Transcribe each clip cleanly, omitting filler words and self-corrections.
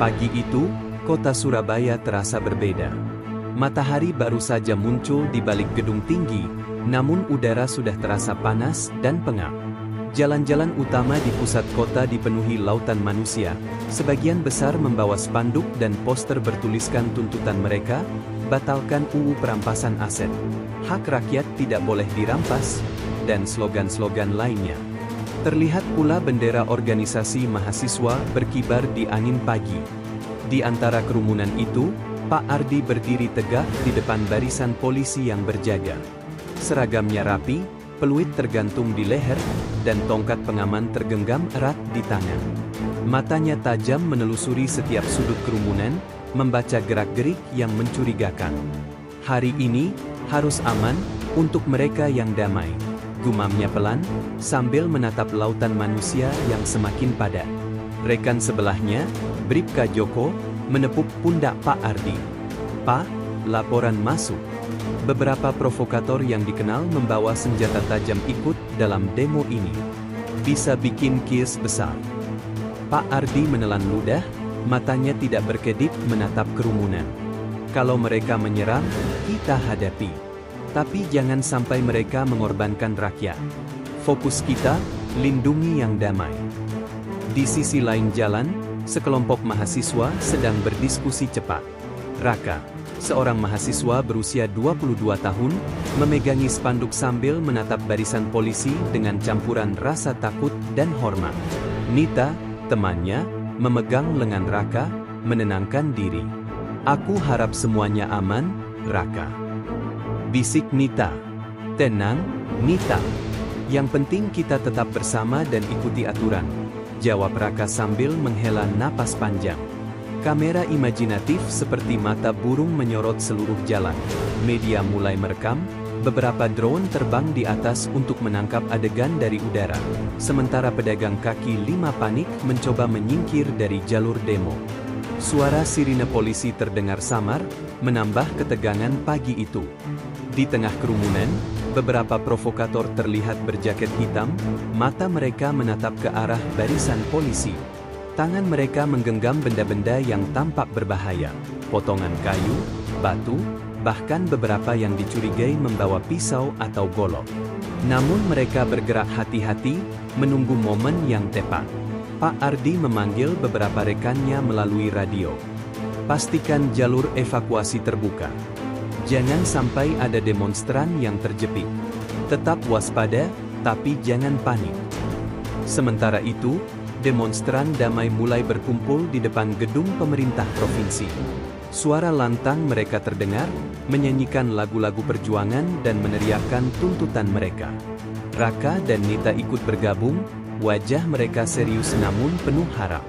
Pagi itu, kota Surabaya terasa berbeda. Matahari baru saja muncul di balik gedung tinggi, namun udara sudah terasa panas dan pengap. Jalan-jalan utama di pusat kota dipenuhi lautan manusia, sebagian besar membawa spanduk dan poster bertuliskan tuntutan mereka, batalkan UU perampasan aset, hak rakyat tidak boleh dirampas, dan slogan-slogan lainnya. Terlihat pula bendera organisasi mahasiswa berkibar di angin pagi. Di antara kerumunan itu, Pak Ardi berdiri tegak di depan barisan polisi yang berjaga. Seragamnya rapi, peluit tergantung di leher, dan tongkat pengaman tergenggam erat di tangan. Matanya tajam menelusuri setiap sudut kerumunan, membaca gerak-gerik yang mencurigakan. Hari ini, harus aman, untuk mereka yang damai. Gumamnya pelan, sambil menatap lautan manusia yang semakin padat. Rekan sebelahnya, Bribka Joko, menepuk pundak Pak Ardi. "Pak, laporan masuk. Beberapa provokator yang dikenal membawa senjata tajam ikut dalam demo ini. Bisa bikin kios besar." Pak Ardi menelan ludah, matanya tidak berkedip menatap kerumunan. "Kalau mereka menyerang, kita hadapi. Tapi jangan sampai mereka mengorbankan rakyat. Fokus kita, lindungi yang damai." Di sisi lain jalan, sekelompok mahasiswa sedang berdiskusi cepat. Raka, seorang mahasiswa berusia 22 tahun, memegangi spanduk sambil menatap barisan polisi dengan campuran rasa takut dan hormat. Nita, temannya, memegang lengan Raka, menenangkan diri. "Aku harap semuanya aman, Raka," bisik Nita. "Tenang, Nita. Yang penting kita tetap bersama dan ikuti aturan," jawab Raka sambil menghela napas panjang. Kamera imajinatif seperti mata burung menyorot seluruh jalan. Media mulai merekam, beberapa drone terbang di atas untuk menangkap adegan dari udara. Sementara pedagang kaki lima panik mencoba menyingkir dari jalur demo. Suara sirine polisi terdengar samar, menambah ketegangan pagi itu. Di tengah kerumunan, beberapa provokator terlihat berjaket hitam, mata mereka menatap ke arah barisan polisi. Tangan mereka menggenggam benda-benda yang tampak berbahaya, potongan kayu, batu, bahkan beberapa yang dicurigai membawa pisau atau golok. Namun mereka bergerak hati-hati, menunggu momen yang tepat. Pak Ardi memanggil beberapa rekannya melalui radio. "Pastikan jalur evakuasi terbuka. Jangan sampai ada demonstran yang terjepit. Tetap waspada, tapi jangan panik." Sementara itu, demonstran damai mulai berkumpul di depan gedung pemerintah provinsi. Suara lantang mereka terdengar, menyanyikan lagu-lagu perjuangan dan meneriakkan tuntutan mereka. Raka dan Nita ikut bergabung, wajah mereka serius namun penuh harap.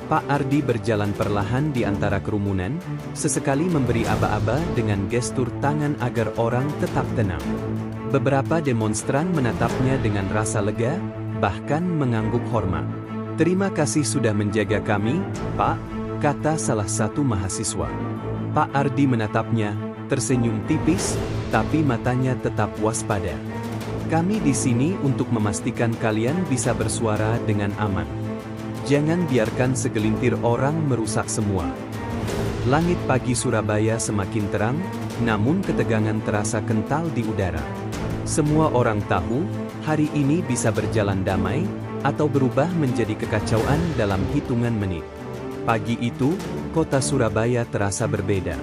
Pak Ardi berjalan perlahan di antara kerumunan, sesekali memberi aba-aba dengan gestur tangan agar orang tetap tenang. Beberapa demonstran menatapnya dengan rasa lega, bahkan mengangguk hormat. "Terima kasih sudah menjaga kami, Pak," kata salah satu mahasiswa. Pak Ardi menatapnya, tersenyum tipis, tapi matanya tetap waspada. "Kami di sini untuk memastikan kalian bisa bersuara dengan aman. Jangan biarkan segelintir orang merusak semua." Langit pagi Surabaya semakin terang, namun ketegangan terasa kental di udara. Semua orang tahu, hari ini bisa berjalan damai, atau berubah menjadi kekacauan dalam hitungan menit. Pagi itu, kota Surabaya terasa berbeda.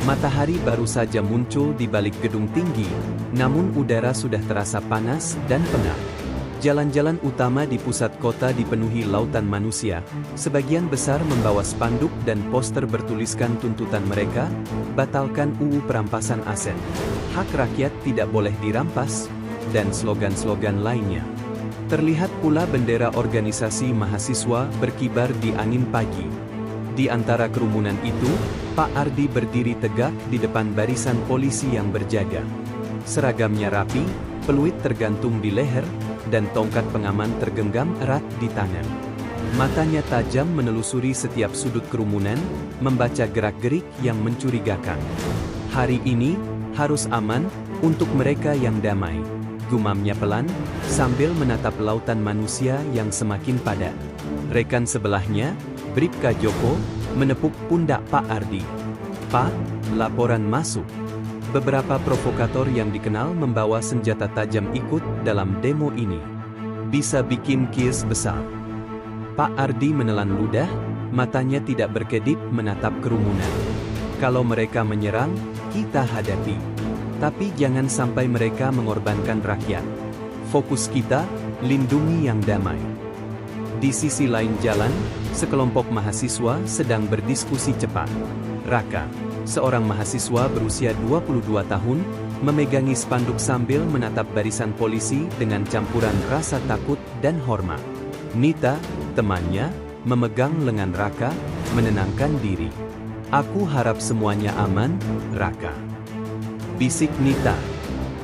Matahari baru saja muncul di balik gedung tinggi, namun udara sudah terasa panas dan pengap. Jalan-jalan utama di pusat kota dipenuhi lautan manusia, sebagian besar membawa spanduk dan poster bertuliskan tuntutan mereka, batalkan UU perampasan aset, hak rakyat tidak boleh dirampas, dan slogan-slogan lainnya. Terlihat pula bendera organisasi mahasiswa berkibar di angin pagi. Di antara kerumunan itu, Pak Ardi berdiri tegak di depan barisan polisi yang berjaga. Seragamnya rapi, peluit tergantung di leher, dan tongkat pengaman tergenggam erat di tangan. Matanya tajam menelusuri setiap sudut kerumunan, membaca gerak-gerik yang mencurigakan. "Hari ini, harus aman, untuk mereka yang damai," gumamnya pelan, sambil menatap lautan manusia yang semakin padat. Rekan sebelahnya, Bribka Joko, menepuk pundak Pak Ardi. "Pak, laporan masuk. Beberapa provokator yang dikenal membawa senjata tajam ikut dalam demo ini. Bisa bikin kios besar." Pak Ardi menelan ludah, matanya tidak berkedip menatap kerumunan. "Kalau mereka menyerang, kita hadapi. Tapi jangan sampai mereka mengorbankan rakyat. Fokus kita, lindungi yang damai." Di sisi lain jalan, sekelompok mahasiswa sedang berdiskusi cepat. Raka, seorang mahasiswa berusia 22 tahun, memegangi spanduk sambil menatap barisan polisi dengan campuran rasa takut dan hormat. Nita, temannya, memegang lengan Raka, menenangkan diri. "Aku harap semuanya aman, Raka," bisik Nita.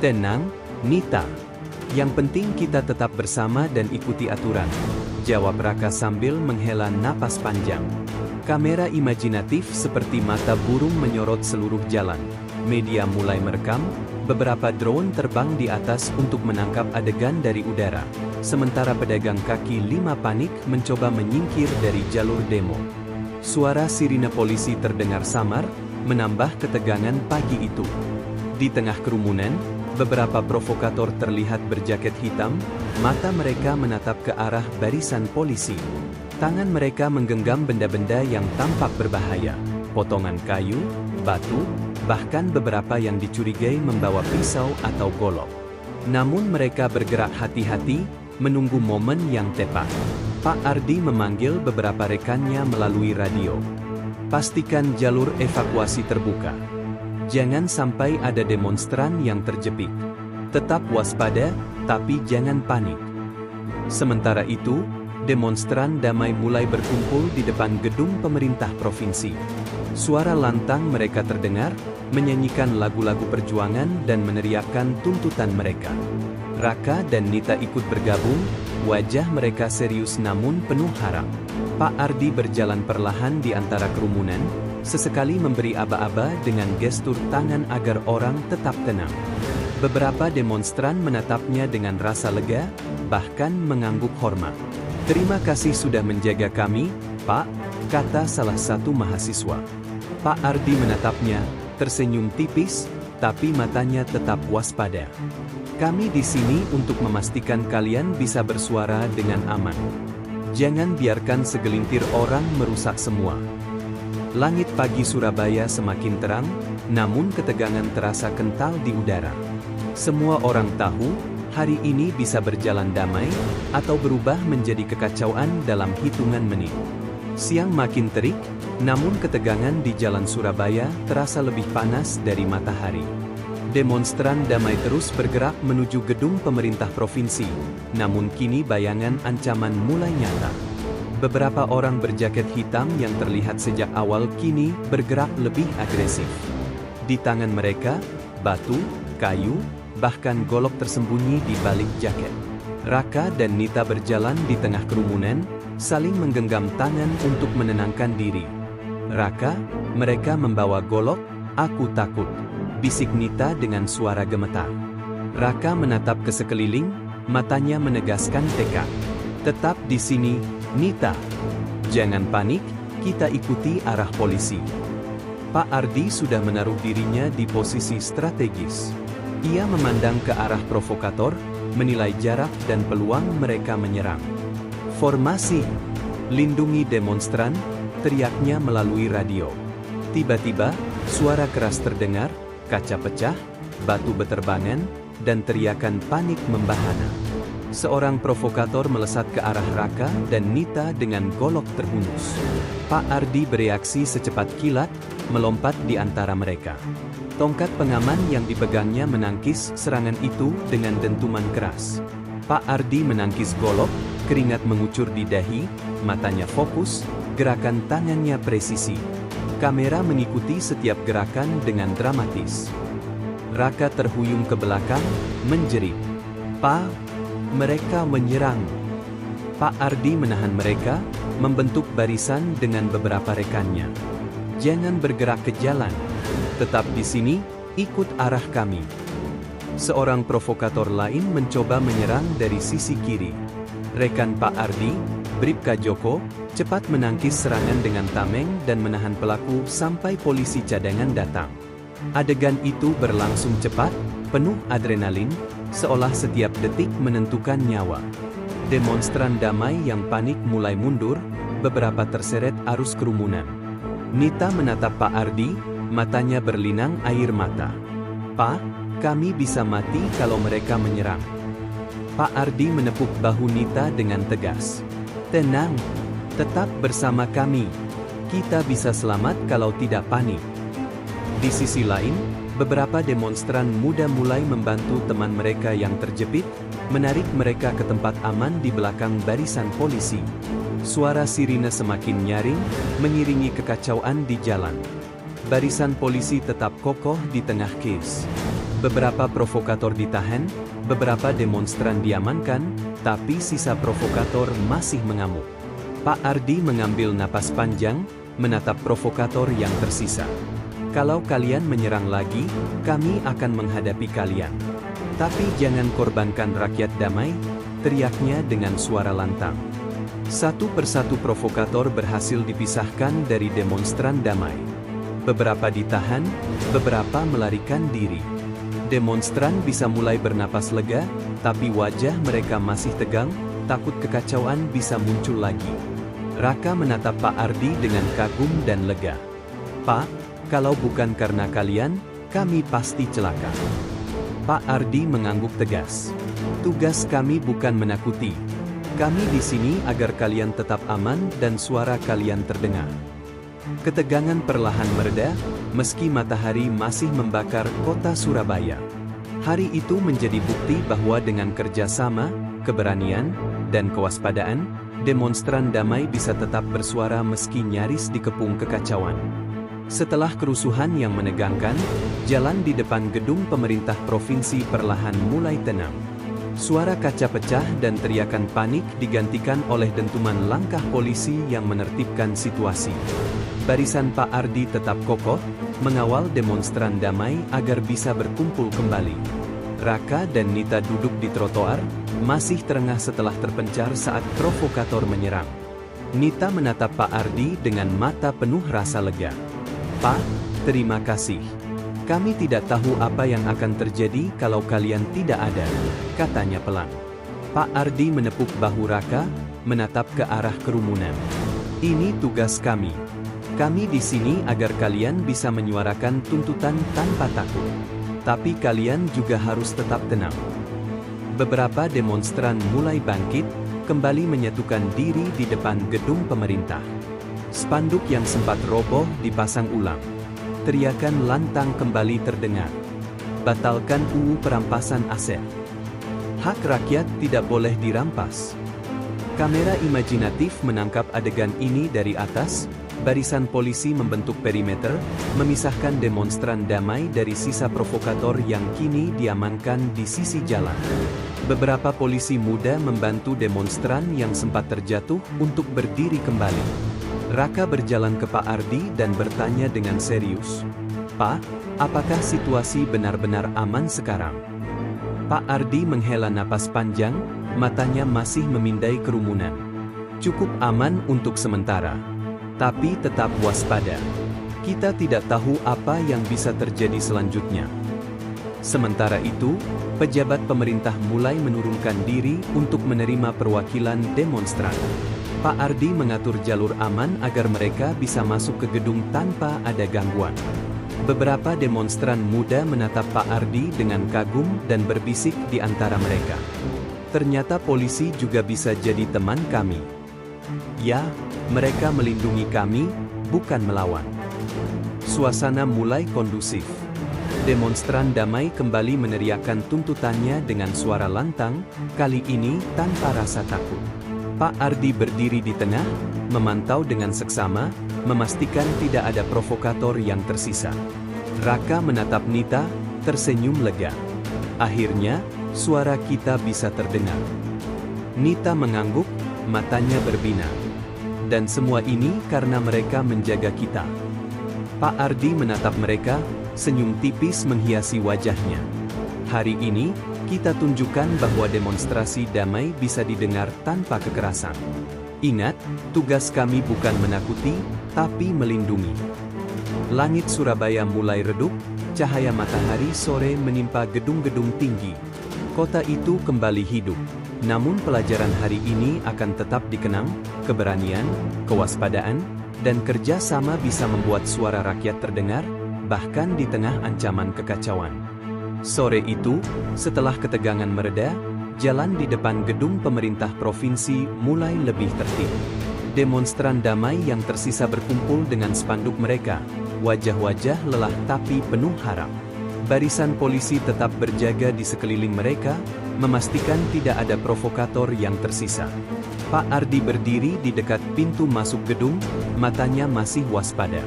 "Tenang, Nita. Yang penting kita tetap bersama dan ikuti aturan," jawab Raka sambil menghela napas panjang. Kamera imajinatif seperti mata burung menyorot seluruh jalan. Media mulai merekam, beberapa drone terbang di atas untuk menangkap adegan dari udara. Sementara pedagang kaki lima panik mencoba menyingkir dari jalur demo. Suara sirine polisi terdengar samar, menambah ketegangan pagi itu. Di tengah kerumunan, beberapa provokator terlihat berjaket hitam, mata mereka menatap ke arah barisan polisi. Tangan mereka menggenggam benda-benda yang tampak berbahaya, potongan kayu, batu, bahkan beberapa yang dicurigai membawa pisau atau golok. Namun mereka bergerak hati-hati, menunggu momen yang tepat. Pak Ardi memanggil beberapa rekannya melalui radio. "Pastikan jalur evakuasi terbuka. Jangan sampai ada demonstran yang terjepit. Tetap waspada, tapi jangan panik." Sementara itu, demonstran damai mulai berkumpul di depan gedung pemerintah provinsi. Suara lantang mereka terdengar, menyanyikan lagu-lagu perjuangan dan meneriakkan tuntutan mereka. Raka dan Nita ikut bergabung, wajah mereka serius namun penuh harap. Pak Ardi berjalan perlahan di antara kerumunan, sesekali memberi aba-aba dengan gestur tangan agar orang tetap tenang. Beberapa demonstran menatapnya dengan rasa lega, bahkan mengangguk hormat. "Terima kasih sudah menjaga kami, Pak," kata salah satu mahasiswa. Pak Ardi menatapnya, tersenyum tipis, tapi matanya tetap waspada. "Kami di sini untuk memastikan kalian bisa bersuara dengan aman. Jangan biarkan segelintir orang merusak semua." Langit pagi Surabaya semakin terang, namun ketegangan terasa kental di udara. Semua orang tahu, hari ini bisa berjalan damai, atau berubah menjadi kekacauan dalam hitungan menit. Siang makin terik, namun ketegangan di jalan Surabaya terasa lebih panas dari matahari. Demonstran damai terus bergerak menuju gedung pemerintah provinsi, namun kini bayangan ancaman mulai nyata. Beberapa orang berjaket hitam yang terlihat sejak awal kini bergerak lebih agresif. Di tangan mereka, batu, kayu, bahkan golok tersembunyi di balik jaket. Raka dan Nita berjalan di tengah kerumunan, saling menggenggam tangan untuk menenangkan diri. "Raka, mereka membawa golok, aku takut," bisik Nita dengan suara gemetar. Raka menatap ke sekeliling, matanya menegaskan tekad. "Tetap di sini, Nita. Jangan panik, kita ikuti arah polisi." Pak Ardi sudah menaruh dirinya di posisi strategis. Ia memandang ke arah provokator, menilai jarak dan peluang mereka menyerang. "Formasi! Lindungi demonstran!" teriaknya melalui radio. Tiba-tiba, suara keras terdengar, kaca pecah, batu beterbangan, dan teriakan panik membahana. Seorang provokator melesat ke arah Raka dan Nita dengan golok terhunus. Pak Ardi bereaksi secepat kilat, melompat di antara mereka. Tongkat pengaman yang dipegangnya menangkis serangan itu dengan dentuman keras. Pak Ardi menangkis golok, keringat mengucur di dahi, matanya fokus, gerakan tangannya presisi. Kamera mengikuti setiap gerakan dengan dramatis. Raka terhuyung ke belakang, menjerit, "Pak, mereka menyerang!" Pak Ardi menahan mereka, membentuk barisan dengan beberapa rekannya. "Jangan bergerak ke jalan. Tetap di sini, ikut arah kami." Seorang provokator lain mencoba menyerang dari sisi kiri. Rekan Pak Ardi, Bribka Joko, cepat menangkis serangan dengan tameng dan menahan pelaku sampai polisi cadangan datang. Adegan itu berlangsung cepat, penuh adrenalin, seolah setiap detik menentukan nyawa. Demonstran damai yang panik mulai mundur, beberapa terseret arus kerumunan. Nita menatap Pak Ardi, matanya berlinang air mata. "Pak, kami bisa mati kalau mereka menyerang." Pak Ardi menepuk bahu Nita dengan tegas. "Tenang, tetap bersama kami. Kita bisa selamat kalau tidak panik." Di sisi lain, beberapa demonstran muda mulai membantu teman mereka yang terjepit, menarik mereka ke tempat aman di belakang barisan polisi. Suara sirine semakin nyaring, mengiringi kekacauan di jalan. Barisan polisi tetap kokoh di tengah chaos. Beberapa provokator ditahan, beberapa demonstran diamankan, tapi sisa provokator masih mengamuk. Pak Ardi mengambil napas panjang, menatap provokator yang tersisa. "Kalau kalian menyerang lagi, kami akan menghadapi kalian. Tapi jangan korbankan rakyat damai," teriaknya dengan suara lantang. Satu persatu provokator berhasil dipisahkan dari demonstran damai. Beberapa ditahan, beberapa melarikan diri. Demonstran bisa mulai bernapas lega, tapi wajah mereka masih tegang, takut kekacauan bisa muncul lagi. Raka menatap Pak Ardi dengan kagum dan lega. "Pak, kalau bukan karena kalian, kami pasti celaka." Pak Ardi mengangguk tegas. "Tugas kami bukan menakuti. Kami di sini agar kalian tetap aman dan suara kalian terdengar." Ketegangan perlahan mereda, meski matahari masih membakar kota Surabaya. Hari itu menjadi bukti bahwa dengan kerjasama, keberanian, dan kewaspadaan, demonstran damai bisa tetap bersuara meski nyaris dikepung kekacauan. Setelah kerusuhan yang menegangkan, jalan di depan gedung pemerintah provinsi perlahan mulai tenang. Suara kaca pecah dan teriakan panik digantikan oleh dentuman langkah polisi yang menertibkan situasi. Barisan Pak Ardi tetap kokoh, mengawal demonstran damai agar bisa berkumpul kembali. Raka dan Nita duduk di trotoar, masih terengah setelah terpencar saat provokator menyerang. Nita menatap Pak Ardi dengan mata penuh rasa lega. "Pak, terima kasih. Kami tidak tahu apa yang akan terjadi kalau kalian tidak ada," katanya pelan. Pak Ardi menepuk bahu Raka, menatap ke arah kerumunan. "Ini tugas kami. Kami di sini agar kalian bisa menyuarakan tuntutan tanpa takut. Tapi kalian juga harus tetap tenang." Beberapa demonstran mulai bangkit, kembali menyatukan diri di depan gedung pemerintah. Spanduk yang sempat roboh dipasang ulang. Teriakan lantang kembali terdengar. "Batalkan UU perampasan aset. Hak rakyat tidak boleh dirampas." Kamera imajinatif menangkap adegan ini dari atas. Barisan polisi membentuk perimeter, memisahkan demonstran damai dari sisa provokator yang kini diamankan di sisi jalan. Beberapa polisi muda membantu demonstran yang sempat terjatuh untuk berdiri kembali. Raka berjalan ke Pak Ardi dan bertanya dengan serius, "Pak, apakah situasi benar-benar aman sekarang?" Pak Ardi menghela napas panjang, matanya masih memindai kerumunan. "Cukup aman untuk sementara. Tapi tetap waspada. Kita tidak tahu apa yang bisa terjadi selanjutnya." Sementara itu, pejabat pemerintah mulai menurunkan diri untuk menerima perwakilan demonstran. Pak Ardi mengatur jalur aman agar mereka bisa masuk ke gedung tanpa ada gangguan. Beberapa demonstran muda menatap Pak Ardi dengan kagum dan berbisik di antara mereka. "Ternyata polisi juga bisa jadi teman kami. Ya, mereka melindungi kami, bukan melawan." Suasana mulai kondusif. Demonstran damai kembali meneriakkan tuntutannya dengan suara lantang, kali ini tanpa rasa takut. Pak Ardi berdiri di tengah, memantau dengan seksama, memastikan tidak ada provokator yang tersisa. Raka menatap Nita, tersenyum lega. "Akhirnya, suara kita bisa terdengar." Nita mengangguk, matanya berbinar. "Dan semua ini karena mereka menjaga kita." Pak Ardi menatap mereka, senyum tipis menghiasi wajahnya. "Hari ini, kita tunjukkan bahwa demonstrasi damai bisa didengar tanpa kekerasan. Ingat, tugas kami bukan menakuti, tapi melindungi. Langit Surabaya mulai redup, cahaya matahari sore menimpa gedung-gedung tinggi. Kota itu kembali hidup. Namun pelajaran hari ini akan tetap dikenang, keberanian, kewaspadaan, dan kerja sama bisa membuat suara rakyat terdengar, bahkan di tengah ancaman kekacauan. Sore itu, setelah ketegangan mereda, jalan di depan gedung pemerintah provinsi mulai lebih tertib. Demonstran damai yang tersisa berkumpul dengan spanduk mereka, wajah-wajah lelah tapi penuh harap. Barisan polisi tetap berjaga di sekeliling mereka, memastikan tidak ada provokator yang tersisa. Pak Ardi berdiri di dekat pintu masuk gedung, matanya masih waspada.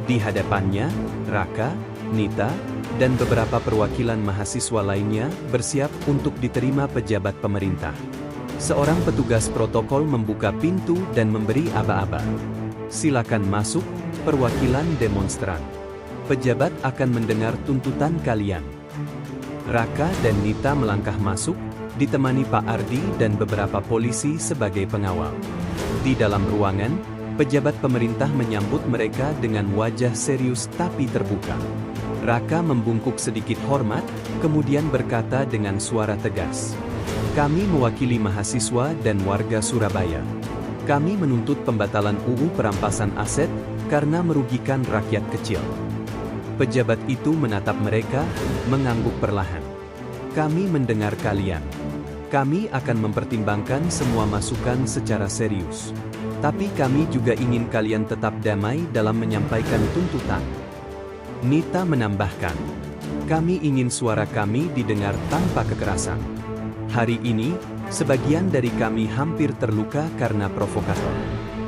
Di hadapannya, Raka, Nita, dan beberapa perwakilan mahasiswa lainnya bersiap untuk diterima pejabat pemerintah. Seorang petugas protokol membuka pintu dan memberi aba-aba. Silakan masuk, perwakilan demonstran. Pejabat akan mendengar tuntutan kalian. Raka dan Nita melangkah masuk, ditemani Pak Ardi dan beberapa polisi sebagai pengawal. Di dalam ruangan, pejabat pemerintah menyambut mereka dengan wajah serius tapi terbuka. Raka membungkuk sedikit hormat, kemudian berkata dengan suara tegas, "Kami mewakili mahasiswa dan warga Surabaya. Kami menuntut pembatalan UU perampasan aset karena merugikan rakyat kecil." Pejabat itu menatap mereka, mengangguk perlahan. "Kami mendengar kalian. Kami akan mempertimbangkan semua masukan secara serius. Tapi kami juga ingin kalian tetap damai dalam menyampaikan tuntutan." Nita menambahkan, "Kami ingin suara kami didengar tanpa kekerasan. Hari ini, sebagian dari kami hampir terluka karena provokator.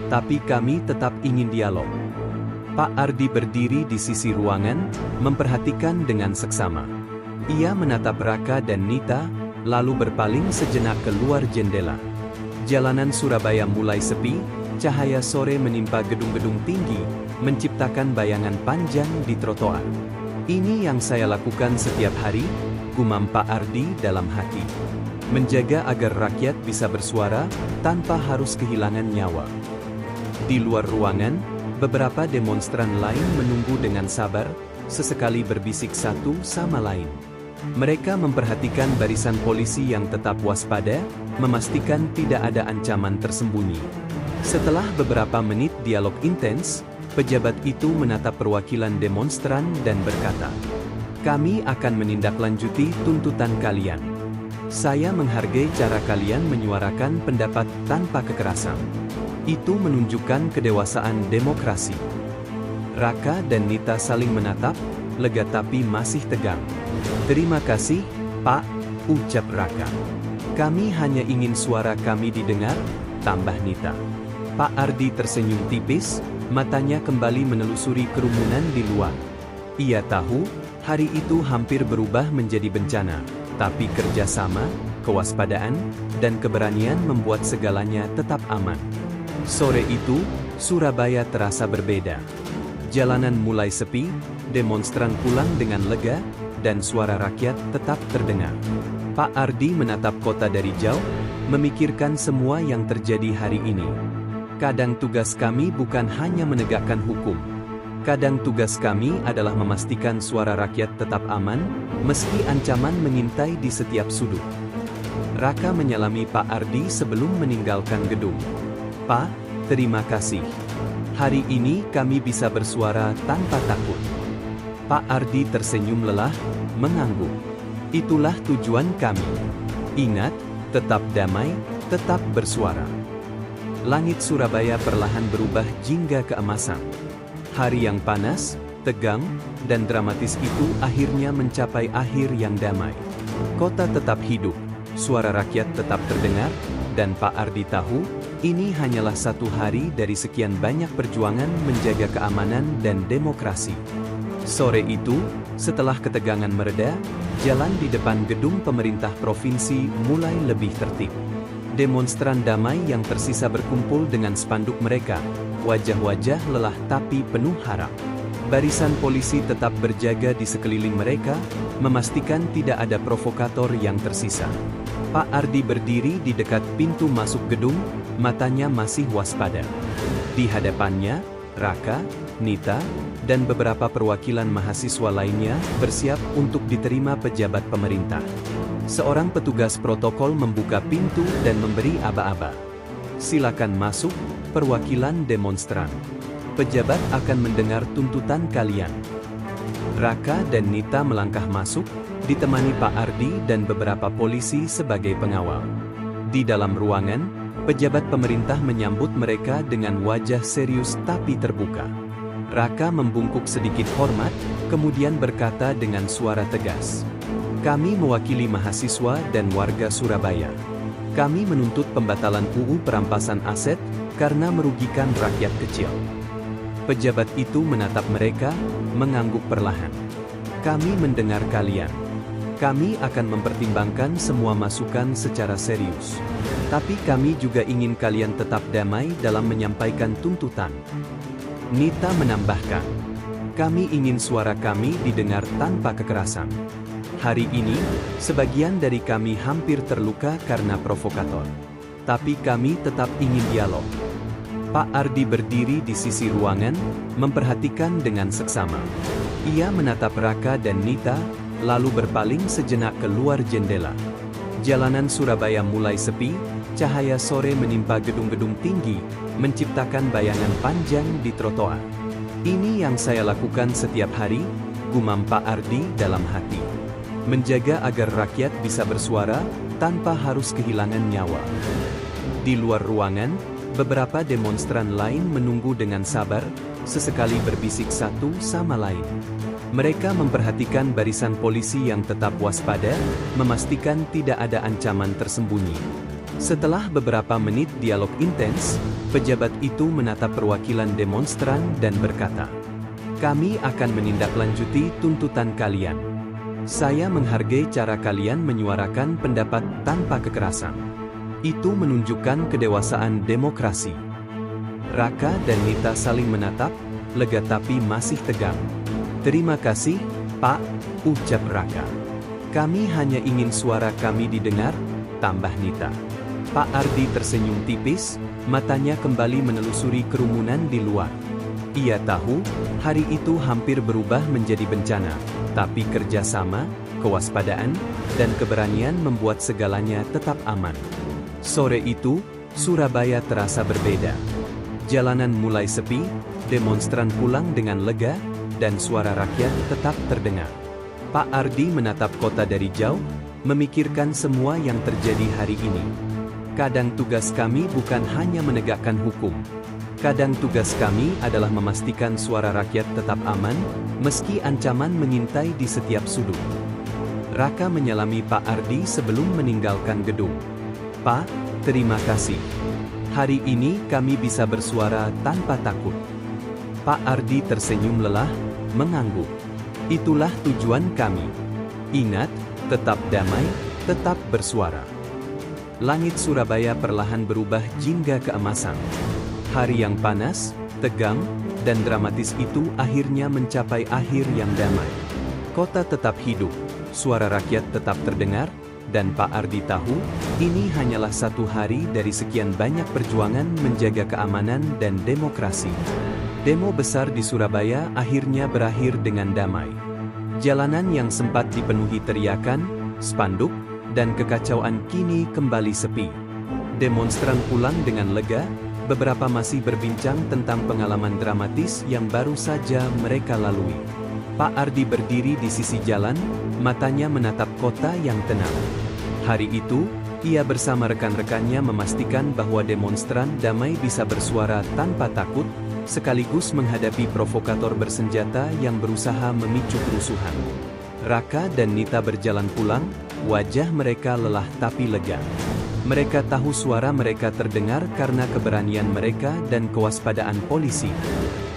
Tapi kami tetap ingin dialog." Pak Ardi berdiri di sisi ruangan, memperhatikan dengan seksama. Ia menatap Raka dan Nita, lalu berpaling sejenak keluar jendela. Jalanan Surabaya mulai sepi, cahaya sore menimpa gedung-gedung tinggi, menciptakan bayangan panjang di trotoar. "Ini yang saya lakukan setiap hari," gumam Pak Ardi dalam hati. "Menjaga agar rakyat bisa bersuara, tanpa harus kehilangan nyawa." Di luar ruangan, beberapa demonstran lain menunggu dengan sabar, sesekali berbisik satu sama lain. Mereka memperhatikan barisan polisi yang tetap waspada, memastikan tidak ada ancaman tersembunyi. Setelah beberapa menit dialog intens, pejabat itu menatap perwakilan demonstran dan berkata, "Kami akan menindaklanjuti tuntutan kalian. Saya menghargai cara kalian menyuarakan pendapat tanpa kekerasan. Itu menunjukkan kedewasaan demokrasi." Raka dan Nita saling menatap, lega tapi masih tegang. "Terima kasih, Pak," ucap Raka. "Kami hanya ingin suara kami didengar," tambah Nita. Pak Ardi tersenyum tipis, matanya kembali menelusuri kerumunan di luar. Ia tahu, hari itu hampir berubah menjadi bencana, tapi kerjasama, kewaspadaan, dan keberanian membuat segalanya tetap aman. Sore itu, Surabaya terasa berbeda. Jalanan mulai sepi, demonstran pulang dengan lega, dan suara rakyat tetap terdengar. Pak Ardi menatap kota dari jauh, memikirkan semua yang terjadi hari ini. "Kadang tugas kami bukan hanya menegakkan hukum. Kadang tugas kami adalah memastikan suara rakyat tetap aman, meski ancaman mengintai di setiap sudut." Raka menyalami Pak Ardi sebelum meninggalkan gedung. "Pak, terima kasih. Hari ini kami bisa bersuara tanpa takut." Pak Ardi tersenyum lelah, mengangguk. "Itulah tujuan kami. Ingat, tetap damai, tetap bersuara." Langit Surabaya perlahan berubah jingga keemasan. Hari yang panas, tegang, dan dramatis itu akhirnya mencapai akhir yang damai. Kota tetap hidup, suara rakyat tetap terdengar, dan Pak Ardi tahu, ini hanyalah satu hari dari sekian banyak perjuangan menjaga keamanan dan demokrasi. Sore itu, setelah ketegangan mereda, jalan di depan gedung pemerintah provinsi mulai lebih tertib. Demonstran damai yang tersisa berkumpul dengan spanduk mereka, wajah-wajah lelah tapi penuh harap. Barisan polisi tetap berjaga di sekeliling mereka, memastikan tidak ada provokator yang tersisa. Pak Ardi berdiri di dekat pintu masuk gedung, matanya masih waspada. Di hadapannya, Raka, Nita, dan beberapa perwakilan mahasiswa lainnya bersiap untuk diterima pejabat pemerintah. Seorang petugas protokol membuka pintu dan memberi aba-aba. Silakan masuk, perwakilan demonstran. Pejabat akan mendengar tuntutan kalian. Raka dan Nita melangkah masuk, ditemani Pak Ardi dan beberapa polisi sebagai pengawal. Di dalam ruangan, pejabat pemerintah menyambut mereka dengan wajah serius tapi terbuka. Raka membungkuk sedikit hormat, kemudian berkata dengan suara tegas. Kami mewakili mahasiswa dan warga Surabaya. Kami menuntut pembatalan UU perampasan aset karena merugikan rakyat kecil. Pejabat itu menatap mereka, mengangguk perlahan. Kami mendengar kalian. Kami akan mempertimbangkan semua masukan secara serius. Tapi kami juga ingin kalian tetap damai dalam menyampaikan tuntutan. Nita menambahkan, kami ingin suara kami didengar tanpa kekerasan. Hari ini, sebagian dari kami hampir terluka karena provokator. Tapi kami tetap ingin dialog. Pak Ardi berdiri di sisi ruangan, memperhatikan dengan seksama. Ia menatap Raka dan Nita, lalu berpaling sejenak keluar jendela. Jalanan Surabaya mulai sepi, cahaya sore menimpa gedung-gedung tinggi, menciptakan bayangan panjang di trotoar. Ini yang saya lakukan setiap hari, gumam Pak Ardi dalam hati. Menjaga agar rakyat bisa bersuara, tanpa harus kehilangan nyawa. Di luar ruangan, beberapa demonstran lain menunggu dengan sabar, sesekali berbisik satu sama lain. Mereka memperhatikan barisan polisi yang tetap waspada, memastikan tidak ada ancaman tersembunyi. Setelah beberapa menit dialog intens, pejabat itu menatap perwakilan demonstran dan berkata, kami akan menindaklanjuti tuntutan kalian. Saya menghargai cara kalian menyuarakan pendapat tanpa kekerasan. Itu menunjukkan kedewasaan demokrasi. Raka dan Nita saling menatap, lega tapi masih tegang. Terima kasih, Pak, ucap Raka. Kami hanya ingin suara kami didengar, tambah Nita. Pak Ardi tersenyum tipis, matanya kembali menelusuri kerumunan di luar. Ia tahu, hari itu hampir berubah menjadi bencana, tapi kerjasama, kewaspadaan, dan keberanian membuat segalanya tetap aman. Sore itu, Surabaya terasa berbeda. Jalanan mulai sepi, demonstran pulang dengan lega, dan suara rakyat tetap terdengar. Pak Ardi menatap kota dari jauh, memikirkan semua yang terjadi hari ini. Kadang tugas kami bukan hanya menegakkan hukum. Kadang tugas kami adalah memastikan suara rakyat tetap aman, meski ancaman mengintai di setiap sudut. Raka menyalami Pak Ardi sebelum meninggalkan gedung. Pak, terima kasih. Hari ini kami bisa bersuara tanpa takut. Pak Ardi tersenyum lelah, mengangguk. Itulah tujuan kami. Ingat, tetap damai, tetap bersuara. Langit Surabaya perlahan berubah jingga keemasan. Hari yang panas, tegang, dan dramatis itu akhirnya mencapai akhir yang damai. Kota tetap hidup, suara rakyat tetap terdengar, dan Pak Ardi tahu, ini hanyalah satu hari dari sekian banyak perjuangan menjaga keamanan dan demokrasi. Demo besar di Surabaya akhirnya berakhir dengan damai. Jalanan yang sempat dipenuhi teriakan, spanduk, dan kekacauan kini kembali sepi. Demonstran pulang dengan lega, beberapa masih berbincang tentang pengalaman dramatis yang baru saja mereka lalui. Pak Ardi berdiri di sisi jalan, matanya menatap kota yang tenang. Hari itu, ia bersama rekan-rekannya memastikan bahwa demonstran damai bisa bersuara tanpa takut, sekaligus menghadapi provokator bersenjata yang berusaha memicu kerusuhan. Raka dan Nita berjalan pulang, wajah mereka lelah tapi lega. Mereka tahu suara mereka terdengar karena keberanian mereka dan kewaspadaan polisi.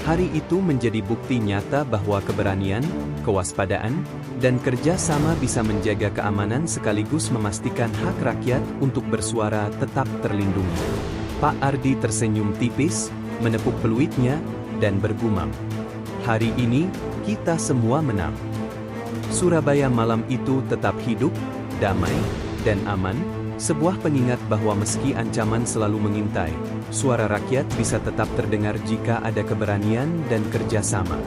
Hari itu menjadi bukti nyata bahwa keberanian, kewaspadaan, dan kerja sama bisa menjaga keamanan sekaligus memastikan hak rakyat untuk bersuara tetap terlindungi. Pak Ardi tersenyum tipis, menepuk peluitnya, dan bergumam. Hari ini, kita semua menang. Surabaya malam itu tetap hidup, damai, dan aman, Sebuah pengingat bahwa meski ancaman selalu mengintai, suara rakyat bisa tetap terdengar jika ada keberanian dan kerjasama.